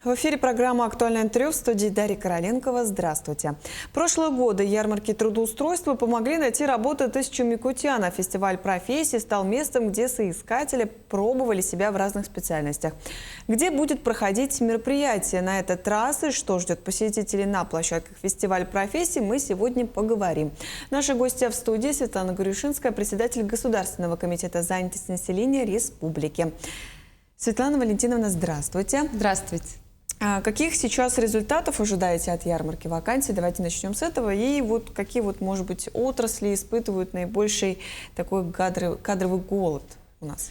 В эфире программа «Актуальное интервью», в студии Дарья Короленкова. Здравствуйте. Прошлые годы ярмарки трудоустройства помогли найти работу тысячам якутян, а фестиваль профессий стал местом, где соискатели пробовали себя в разных специальностях. Где будет проходить мероприятие на этот раз и что ждет посетителей на площадках фестиваля профессий, мы сегодня поговорим. Наши гости в студии: Светлана Горюшинская, председатель Государственного комитета занятости населения Республики. Светлана Валентиновна, здравствуйте. Здравствуйте. Каких сейчас результатов ожидаете от ярмарки вакансий? Давайте начнем с этого. И вот какие, может быть, отрасли испытывают наибольший такой кадровый голод у нас?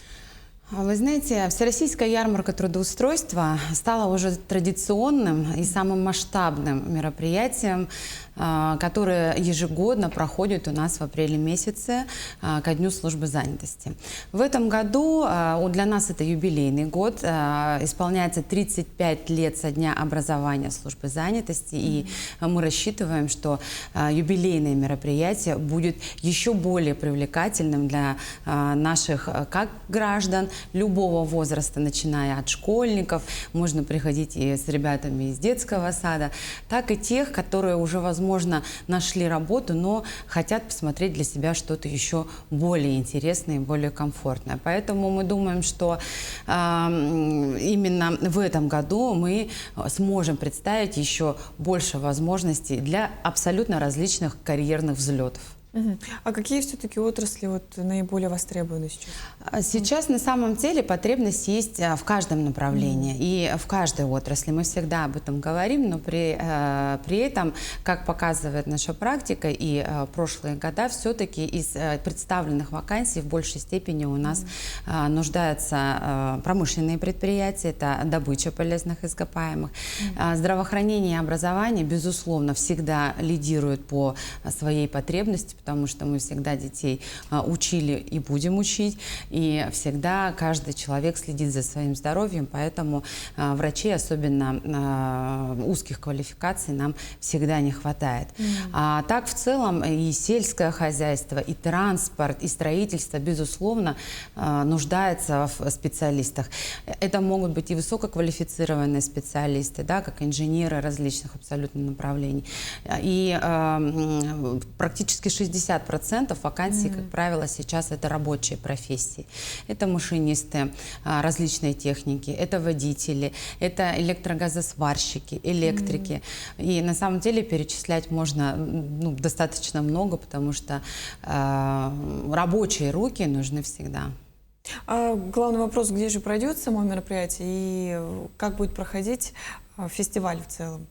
Вы знаете, Всероссийская ярмарка трудоустройства стала уже традиционным и самым масштабным мероприятием, которое ежегодно проходит у нас в апреле месяце ко Дню службы занятости. В этом году для нас это юбилейный год, исполняется 35 лет со дня образования службы занятости, и мы рассчитываем, что юбилейное мероприятие будет еще более привлекательным для наших как граждан любого возраста, начиная от школьников, можно приходить и с ребятами из детского сада, так и тех, которые уже, возможно, нашли работу, но хотят посмотреть для себя что-то еще более интересное и более комфортное. Поэтому мы думаем, что именно в этом году мы сможем представить еще больше возможностей для абсолютно различных карьерных взлетов. А какие все-таки отрасли наиболее востребованы сейчас? Сейчас на самом деле потребность есть в каждом направлении и в каждой отрасли. Мы всегда об этом говорим, но при этом, как показывает наша практика и прошлые года, все-таки из представленных вакансий в большей степени у нас нуждаются промышленные предприятия, это добыча полезных ископаемых. Здравоохранение и образование, безусловно, всегда лидируют по своей потребности, потому что мы всегда детей учили и будем учить, и всегда каждый человек следит за своим здоровьем, поэтому врачей, особенно узких квалификаций, нам всегда не хватает. А так в целом и сельское хозяйство, и транспорт, и строительство, безусловно, нуждается в специалистах. Это могут быть и высококвалифицированные специалисты, да, как инженеры различных абсолютно направлений. И практически 60% вакансий, как правило, сейчас это рабочие профессии. Это машинисты различной техники, это водители, это электрогазосварщики, электрики. И на самом деле перечислять можно достаточно много, потому что рабочие руки нужны всегда. А главный вопрос: где же пройдет само мероприятие и как будет проходить фестиваль в целом?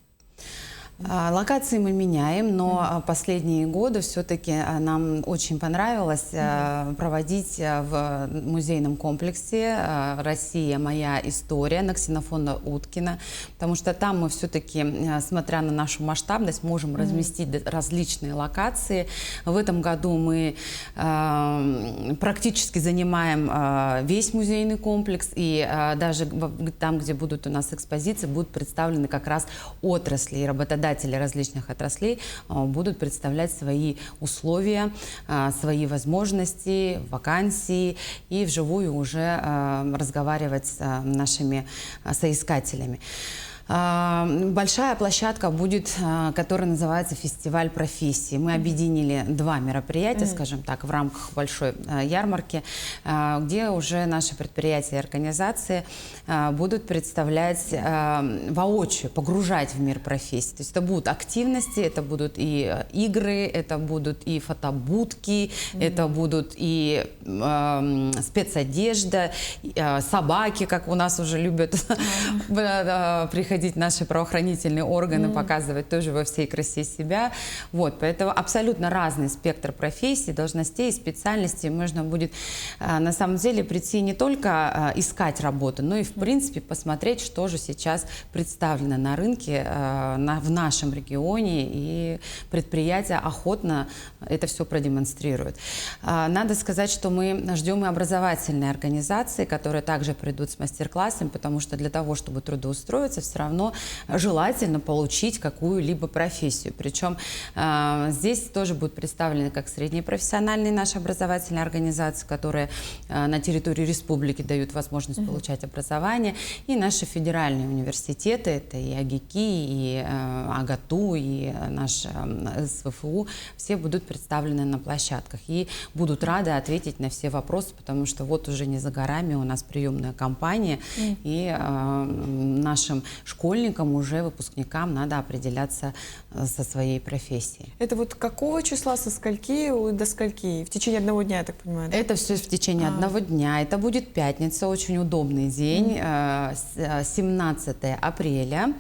Локации мы меняем, но последние годы все-таки нам очень понравилось проводить в музейном комплексе «Россия. Моя история» на Ксенофонта Уткина, потому что там мы все-таки, смотря на нашу масштабность, можем разместить различные локации. В этом году мы практически занимаем весь музейный комплекс, и даже там, где будут у нас экспозиции, будут представлены как раз отрасли и работодатели различных отраслей будут представлять свои условия, свои возможности, вакансии и вживую уже разговаривать с нашими соискателями. Большая площадка будет, которая называется «Фестиваль профессий». Мы объединили два мероприятия, скажем так, в рамках большой ярмарки, где уже наши предприятия и организации будут представлять воочию, погружать в мир профессий. То есть это будут активности, это будут и игры, это будут и фотобудки, это будут и спецодежда, собаки, как у нас уже любят приходить наши правоохранительные органы, показывать тоже во всей красе себя. Вот, поэтому абсолютно разный спектр профессий, должностей, специальностей. Можно будет на самом деле прийти не только искать работу, но и в принципе посмотреть, что же сейчас представлено на рынке в нашем регионе, и предприятия охотно это все продемонстрируют. Надо сказать, что мы ждем и образовательные организации, которые также придут с мастер-классами, потому что для того, чтобы трудоустроиться, все равно желательно получить какую-либо профессию. Причем здесь тоже будут представлены как средние профессиональные наши образовательные организации, которые на территории республики дают возможность получать образование, и наши федеральные университеты, это и АГИКИ, и АГАТУ, и наш СВФУ, все будут представлены на площадках и будут рады ответить на все вопросы, потому что вот уже не за горами у нас приемная кампания, и нашим школьникам, уже выпускникам, надо определяться со своей профессией. Это вот какого числа, со скольки до скольки? В течение одного дня, я так понимаю? Да? Это все в течение одного дня. Это будет пятница, очень удобный день, 17 апреля.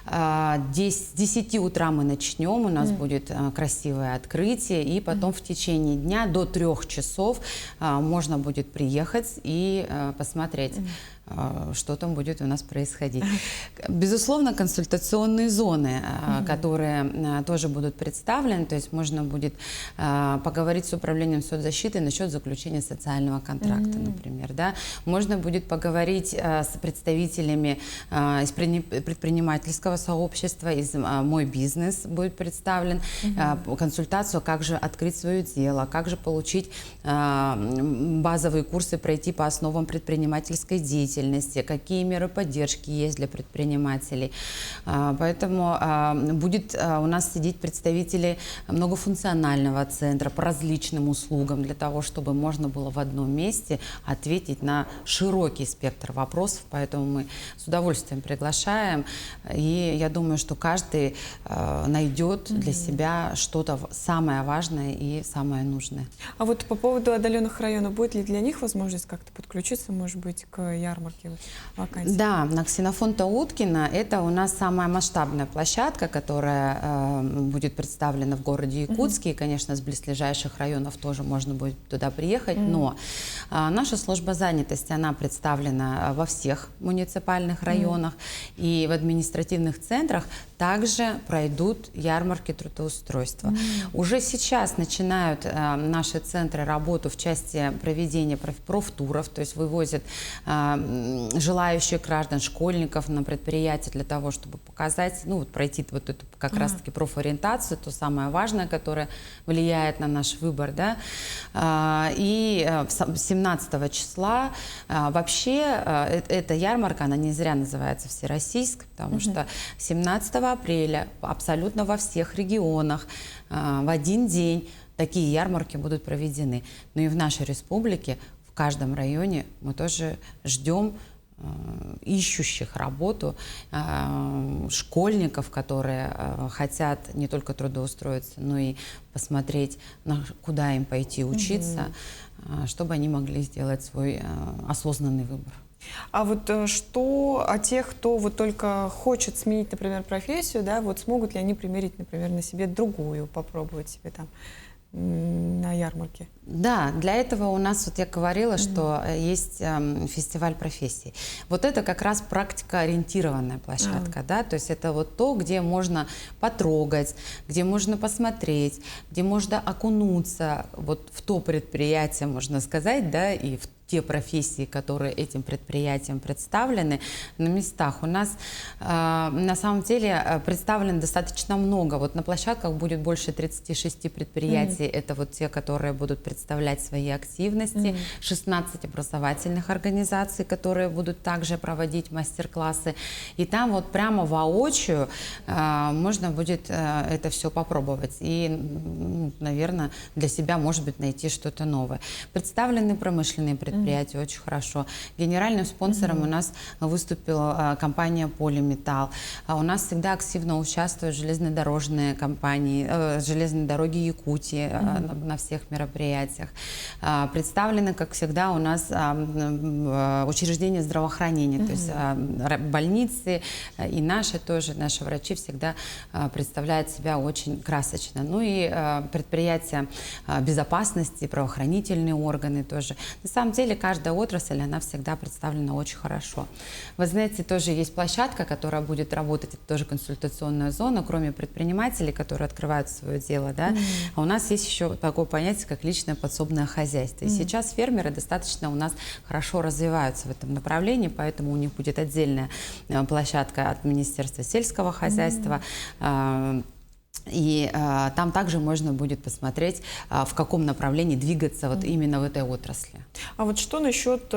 С 10 утра мы начнем, у нас будет красивое открытие, и потом в течение дня до 3 часов можно будет приехать и посмотреть, что там будет у нас происходить. Безусловно, консультационные зоны, которые тоже будут представлены, то есть можно будет поговорить с управлением соцзащиты насчет заключения социального контракта, например. Да? Можно будет поговорить с представителями из предпринимательского сообщества, из «Мой бизнес» будет представлен, консультацию, как же открыть свое дело, как же получить базовые курсы, пройти по основам предпринимательской деятельности, какие меры поддержки есть для предпринимателей. Поэтому будет у нас сидеть представители многофункционального центра по различным услугам, для того, чтобы можно было в одном месте ответить на широкий спектр вопросов. Поэтому мы с удовольствием приглашаем. И я думаю, что каждый найдет для себя что-то самое важное и самое нужное. А вот по поводу отдаленных районов, будет ли для них возможность как-то подключиться, может быть, к ярмарке вакансий? Да, на Ксенофонта Уткина это у нас самая масштабная площадка, которая будет представлена в городе Якутске. И, конечно, с близлежащих районов тоже можно будет туда приехать. Но наша служба занятости, она представлена во всех муниципальных районах. И в административных центрах также пройдут ярмарки трудоустройства. Уже сейчас начинают наши центры работу в части проведения профтуров, то есть вывозят желающих граждан, школьников на предприятия для того, чтобы показать, ну, вот пройти вот эту как раз-таки профориентацию, то самое важное, которое влияет на наш выбор, да. И 17 числа вообще эта ярмарка, она не зря называется всероссийской, потому что 17 апреля абсолютно во всех регионах в один день такие ярмарки будут проведены. Но и в нашей республике, в каждом районе мы тоже ждем ищущих работу, школьников, которые хотят не только трудоустроиться, но и посмотреть, куда им пойти учиться, чтобы они могли сделать свой осознанный выбор. А вот что о тех, кто вот только хочет сменить, например, профессию, да, вот смогут ли они примерить, например, на себе другую, попробовать себе там на ярмарке? Да, для этого у нас, вот я говорила, что есть фестиваль профессий. Вот это как раз практикоориентированная площадка, да, то есть это вот то, где можно потрогать, где можно посмотреть, где можно окунуться вот в то предприятие, можно сказать, да, и в те профессии, которые этим предприятием представлены на местах. У нас на самом деле представлено достаточно много. Вот на площадках будет больше 36 предприятий. Это вот те, которые будут представлять свои активности. 16 образовательных организаций, которые будут также проводить мастер-классы. И там вот прямо воочию можно будет это все попробовать. И, наверное, для себя, может быть, найти что-то новое. Представлены промышленные предприятия очень хорошо. Генеральным спонсором у нас выступила компания «Полиметалл». У нас всегда активно участвуют железнодорожные компании, железные дороги Якутии на всех мероприятиях. Представлены, как всегда, у нас учреждения здравоохранения, то есть больницы и наши тоже, наши врачи всегда представляют себя очень красочно. Ну и предприятия безопасности, правоохранительные органы тоже. На самом деле деле каждая отрасль, она всегда представлена очень хорошо. Вы знаете, тоже есть площадка, которая будет работать, это тоже консультационная зона, кроме предпринимателей, которые открывают свое дело, да, а у нас есть еще такое понятие, как личное подсобное хозяйство. И сейчас фермеры достаточно у нас хорошо развиваются в этом направлении, поэтому у них будет отдельная площадка от Министерства сельского хозяйства. И там также можно будет посмотреть, в каком направлении двигаться вот именно в этой отрасли. А вот что насчет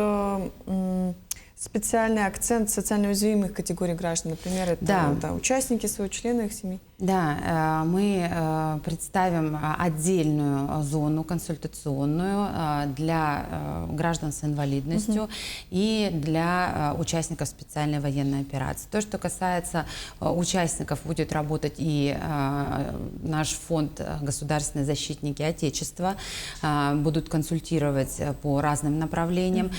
специальный акцент социально уязвимых категорий граждан? Например, это участники своего члена, их семьи. Да, мы представим отдельную зону консультационную для граждан с инвалидностью и для участников специальной военной операции. То, что касается участников, будет работать и наш фонд «Государственные защитники Отечества», будут консультировать по разным направлениям.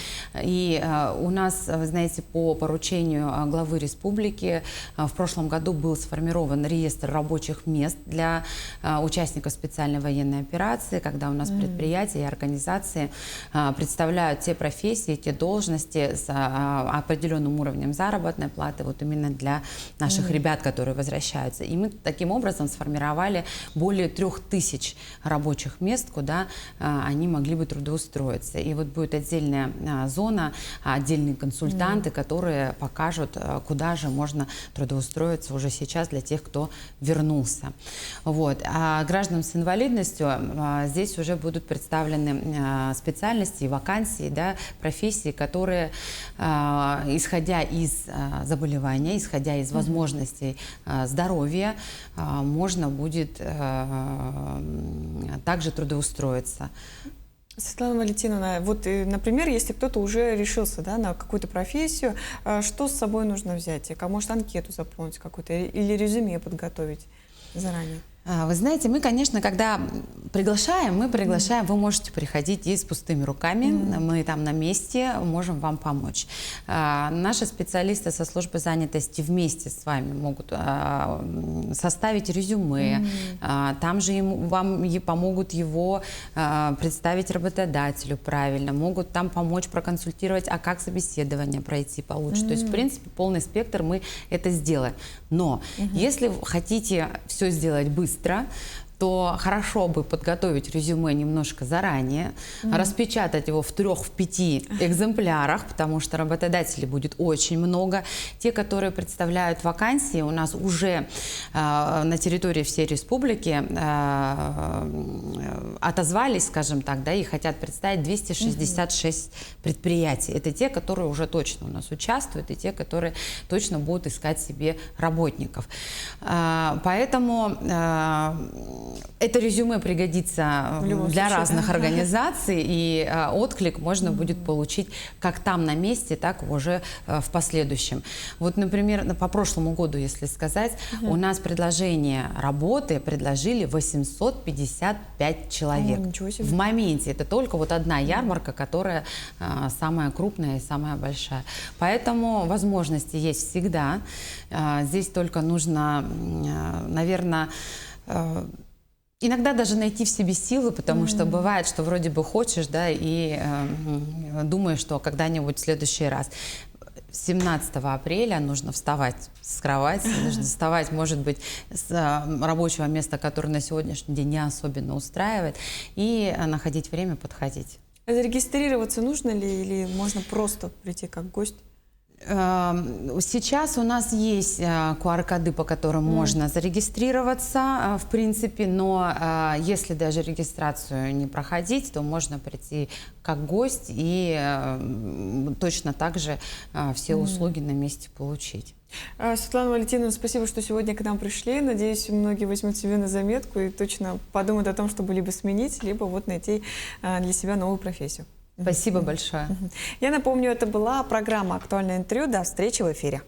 И у нас, вы знаете, по поручению главы республики в прошлом году был сформирован реестр рабочих мест для участников специальной военной операции, когда у нас предприятия и организации представляют те профессии, те должности с определенным уровнем заработной платы вот именно для наших ребят, которые возвращаются. И мы таким образом сформировали более 3000 рабочих мест, куда они могли бы трудоустроиться. И вот будет отдельная зона, отдельные консультанты, которые покажут, куда же можно трудоустроиться уже сейчас для тех, кто вернулся. Вот. А гражданам с инвалидностью здесь уже будут представлены специальности и вакансии, да, профессии, которые, исходя из заболевания, исходя из возможностей здоровья, можно будет также трудоустроиться. Светлана Валентиновна, вот, например, если кто-то уже решился, да, на какую-то профессию, что с собой нужно взять? Может, анкету заполнить какую-то или резюме подготовить заранее? Вы знаете, мы, конечно, когда приглашаем, вы можете приходить и с пустыми руками, мы там на месте можем вам помочь. Наши специалисты со службы занятости вместе с вами могут составить резюме, там же вам помогут его представить работодателю правильно, могут там помочь проконсультировать, а как собеседование пройти получше. То есть, в принципе, полный спектр мы это сделаем. Но если хотите все сделать быстро, то хорошо бы подготовить резюме немножко заранее, распечатать его в 3-5 экземплярах, потому что работодателей будет очень много. Те, которые представляют вакансии, у нас уже на территории всей республики отозвались, скажем так, да, и хотят представить 266 предприятий. Это те, которые уже точно у нас участвуют, и те, которые точно будут искать себе работников. Поэтому это резюме пригодится для разных организаций, и отклик можно будет получить как там на месте, так уже в последующем. Вот, например, по прошлому году, если сказать, у нас предложение работы предложили 855 человек. В моменте. Это только вот одна ярмарка, которая самая крупная и самая большая. Поэтому возможности есть всегда. Здесь только нужно, наверное, иногда даже найти в себе силы, потому что бывает, что вроде бы хочешь, да, и думаешь, что когда-нибудь в следующий раз. 17 апреля нужно вставать с кровати, нужно вставать, может быть, с рабочего места, которое на сегодняшний день не особенно устраивает, и находить время подходить. Зарегистрироваться нужно ли или можно просто прийти как гость? Сейчас у нас есть QR-коды, по которым можно зарегистрироваться, в принципе, но если даже регистрацию не проходить, то можно прийти как гость и точно так же все услуги на месте получить. Светлана Валентиновна, спасибо, что сегодня к нам пришли. Надеюсь, многие возьмут себе на заметку и точно подумают о том, чтобы либо сменить, либо вот найти для себя новую профессию. Спасибо большое. Я напомню, это была программа «Актуальное интервью». До встречи в эфире.